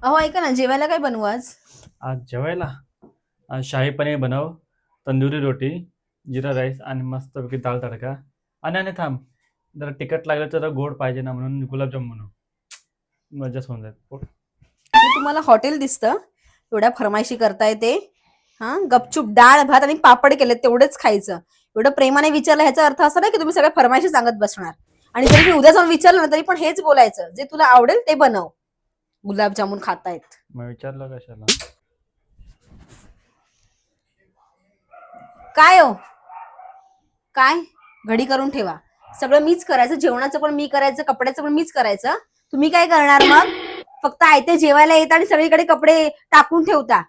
अहो ऐका ना, जेवायला काय बनवू आज? आज जेवायला आज शाही पनीर बनव, तंदुरी रोटी, जिरा राईस आणि मस्तपैकी दाल तडका. आणि थांब, जरा तिखट लागलं तर जरा गोड पाहिजे ना, म्हणून गुलाबजाम बनव. मजाच होऊन जाईल हे तुम्हाला हॉटेल दिसतं? एवढ्या फरमाईशी करताय ते. हा, गपचूप डाळ भात आणि पापड केले तेवढंच खायचं. एवढं प्रेमाने विचारलं ह्याचा अर्थ असा नाही की तुम्ही सगळ्या फरमाईशी सांगत बसणार. आणि जरी मी उद्या जाऊन विचारलं ना तरी पण हेच बोलायचं, जे तुला आवडेल ते बनव. गुलाबजामुन खातायत. मग विचारलं कशाला? काय हो? काय? घडी करून ठेवा. सगळं मीच करायचं, जेवणाचं पण मी करायचं, कपड्याचं पण मीच करायचं. तुम्ही काय करणार मग? फक्त आयते जेवायला येता आणि सगळीकडे कपडे टाकून ठेवता.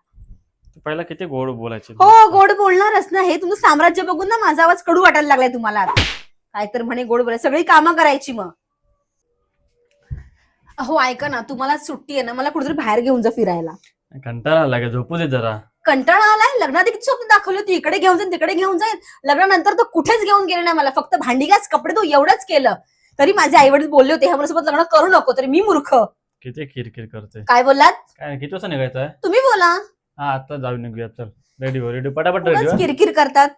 तू पहिला किती गोड बोलायची हो, मस्त. गोड बोलणारच ना. हे तुमचं साम्राज्य बघून ना माझा आवाज कडू वाटायला लागलाय तुम्हाला आता. काय तर म्हणे गोड बोलाय, सगळी कामं करायची मग. अहो ऐका ना, तुम्हाला सुट्टी आहे ना, मला कुठेतरी बाहेर घेऊन जा फिरायला. कंटाळा लागे, झोपू दे जरा. कंटाळा आलाय? लग्नात किती स्वप्न दाखवली होती, इकडे घेऊन जाईल तिकडे घेऊन जाईल. लग्नानंतर तर कुठेच घेऊन गेले नाही मला. फक्त भांडी घास, कपडे धु एवढंच केलं. तरी माझे आई वडील बोलले होते ह्या सोबत लग्न करू नको, तरी मी मूर्ख. किती किरकिर करते. काय बोललात? काय नाही, किती वाजता निघायचं आहे? तुम्ही बोला. हा, आता जाऊ निघूया. चल, रेडी हो, रेडी, पटापट रेडी उगाच हो. किरकिर करतात.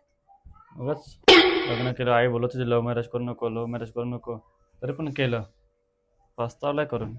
उगाच लग्न केलं, आई बोलत होती लव्ह मॅरेज करू नको, लव्ह मॅरेज करू नको, तरी पण केलं. पस्तावलाय करून.